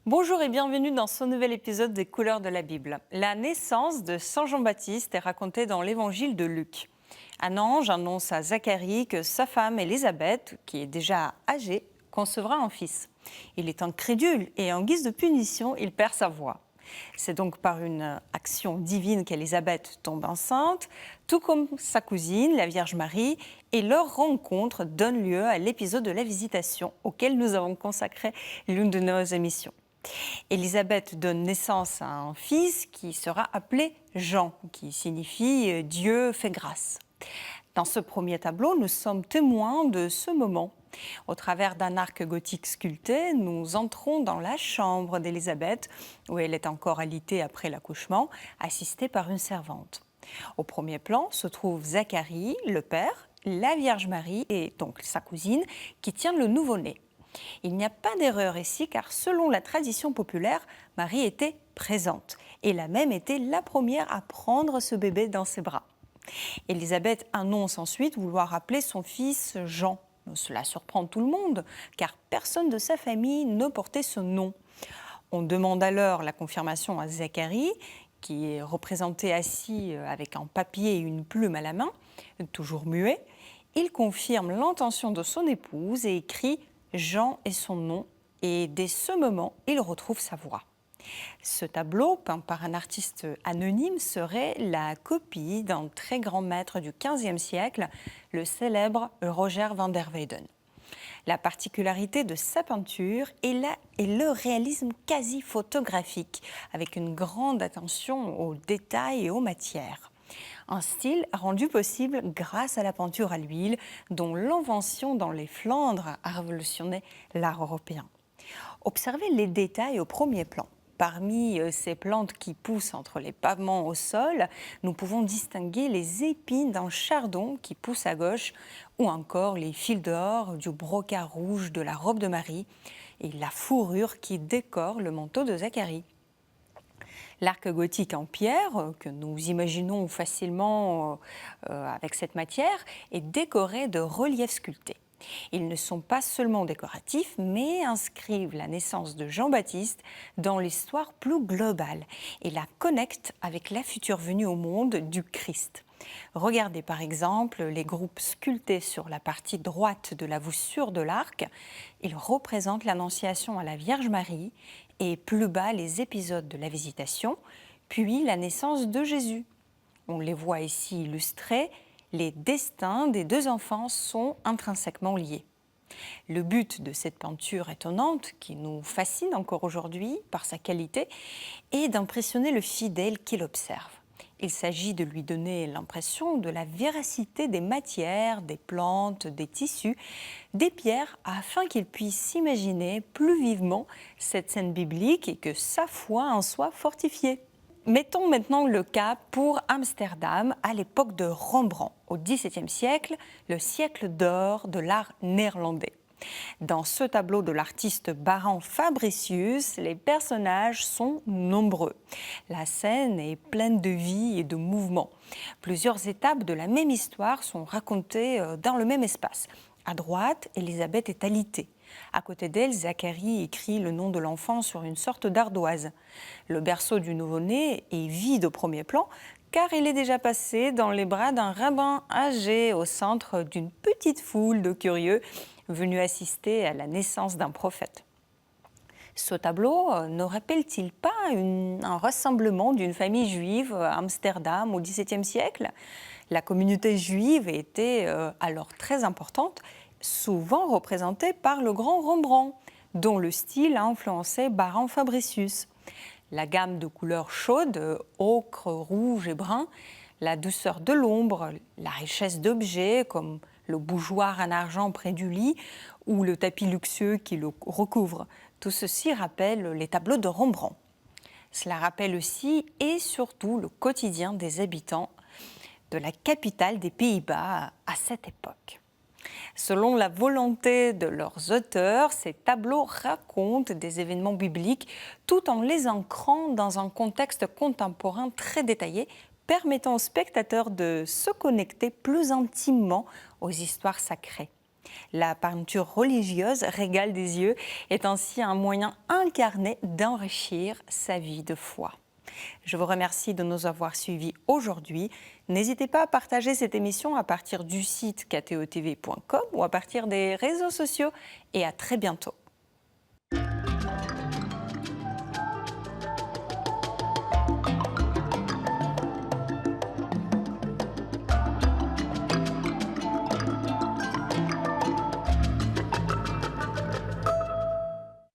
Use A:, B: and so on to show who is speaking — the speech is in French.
A: Bonjour et bienvenue dans ce nouvel épisode des Couleurs de la Bible. La naissance de Saint Jean-Baptiste est racontée dans l'évangile de Luc. Un ange annonce à Zacharie que sa femme Élisabeth, qui est déjà âgée, concevra un fils. Il est incrédule et en guise de punition, il perd sa voix. C'est donc par une action divine qu'Élisabeth tombe enceinte, tout comme sa cousine, la Vierge Marie, et leur rencontre donne lieu à l'épisode de la Visitation auquel nous avons consacré l'une de nos émissions. Élisabeth donne naissance à un fils qui sera appelé Jean, qui signifie Dieu fait grâce. Dans ce premier tableau, nous sommes témoins de ce moment. Au travers d'un arc gothique sculpté, nous entrons dans la chambre d'Élisabeth, où elle est encore alitée après l'accouchement, assistée par une servante. Au premier plan se trouve Zacharie, le père, la Vierge Marie et donc sa cousine, qui tient le nouveau-né. Il n'y a pas d'erreur ici, car selon la tradition populaire, Marie était présente. Elle a même été la première à prendre ce bébé dans ses bras. Élisabeth annonce ensuite vouloir appeler son fils Jean. Cela surprend tout le monde, car personne de sa famille ne portait ce nom. On demande alors la confirmation à Zacharie, qui est représenté assis avec un papier et une plume à la main, toujours muet. Il confirme l'intention de son épouse et écrit « Jean est son nom » et dès ce moment, il retrouve sa voix. Ce tableau, peint par un artiste anonyme, serait la copie d'un très grand maître du XVe siècle, le célèbre Roger van der Weyden. La particularité de sa peinture est le réalisme quasi photographique, avec une grande attention aux détails et aux matières. Un style rendu possible grâce à la peinture à l'huile, dont l'invention dans les Flandres a révolutionné l'art européen. Observez les détails au premier plan. Parmi ces plantes qui poussent entre les pavements au sol, nous pouvons distinguer les épines d'un chardon qui pousse à gauche ou encore les fils d'or du brocart rouge de la robe de Marie et la fourrure qui décore le manteau de Zacharie. L'arc gothique en pierre, que nous imaginons facilement avec cette matière, est décoré de reliefs sculptés. Ils ne sont pas seulement décoratifs, mais inscrivent la naissance de Jean-Baptiste dans l'histoire plus globale et la connectent avec la future venue au monde du Christ. Regardez par exemple les groupes sculptés sur la partie droite de la voussure de l'arc. Ils représentent l'Annonciation à la Vierge Marie et plus bas les épisodes de la Visitation, puis la naissance de Jésus. On les voit ici illustrés. Les destins des deux enfants sont intrinsèquement liés. Le but de cette peinture étonnante, qui nous fascine encore aujourd'hui par sa qualité, est d'impressionner le fidèle qui l'observe. Il s'agit de lui donner l'impression de la véracité des matières, des plantes, des tissus, des pierres, afin qu'il puisse s'imaginer plus vivement cette scène biblique et que sa foi en soit fortifiée. Mettons maintenant le cas pour Amsterdam à l'époque de Rembrandt, au XVIIe siècle, le siècle d'or de l'art néerlandais. Dans ce tableau de l'artiste Barend Fabricius, les personnages sont nombreux. La scène est pleine de vie et de mouvement. Plusieurs étapes de la même histoire sont racontées dans le même espace. À droite, Élisabeth est alitée. À côté d'elle, Zacharie écrit le nom de l'enfant sur une sorte d'ardoise. Le berceau du nouveau-né est vide au premier plan, car il est déjà passé dans les bras d'un rabbin âgé au centre d'une petite foule de curieux venus assister à la naissance d'un prophète. Ce tableau ne rappelle-t-il pas un rassemblement d'une famille juive à Amsterdam au XVIIe siècle ? La communauté juive était alors très importante, souvent représentée par le grand Rembrandt, dont le style a influencé Barend Fabricius. La gamme de couleurs chaudes, ocre, rouge et brun, la douceur de l'ombre, la richesse d'objets comme le bougeoir en argent près du lit ou le tapis luxueux qui le recouvre, tout ceci rappelle les tableaux de Rembrandt. Cela rappelle aussi et surtout le quotidien des habitants de la capitale des Pays-Bas à cette époque. Selon la volonté de leurs auteurs, ces tableaux racontent des événements bibliques tout en les ancrant dans un contexte contemporain très détaillé, permettant aux spectateurs de se connecter plus intimement aux histoires sacrées. La peinture religieuse, régale des yeux, est ainsi un moyen incarné d'enrichir sa vie de foi. Je vous remercie de nous avoir suivis aujourd'hui. N'hésitez pas à partager cette émission à partir du site ktotv.com ou à partir des réseaux sociaux et à très bientôt.